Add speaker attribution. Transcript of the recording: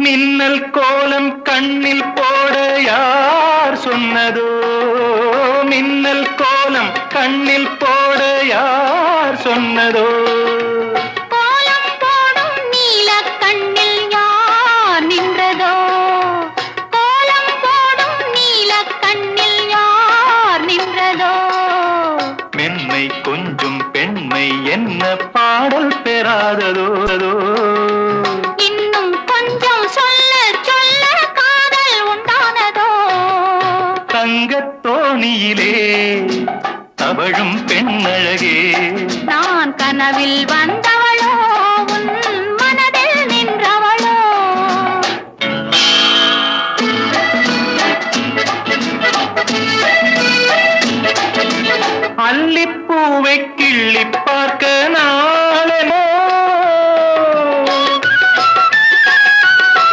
Speaker 1: மின்னல் கோலம் கண்ணில் போட யார் சொன்னதோ? மின்னல் கோலம் கண்ணில் போட யார் சொன்னதோ?
Speaker 2: கோலம் போடும் நீல கண்ணில் யார் நின்றதோ? கோலம் போடும் நீல கண்ணில் யார் நின்றதோ?
Speaker 1: மென்மை கொஞ்சம் பெண்மை என்ன பாடல் பெறாததோ?
Speaker 2: இன்னும் கொஞ்சம் சொல்ல சொல்ல காதல் உண்டானதோ?
Speaker 1: தங்கத் தோணியிலே தவழும் பெண்ணழகே
Speaker 2: நான் கனவில்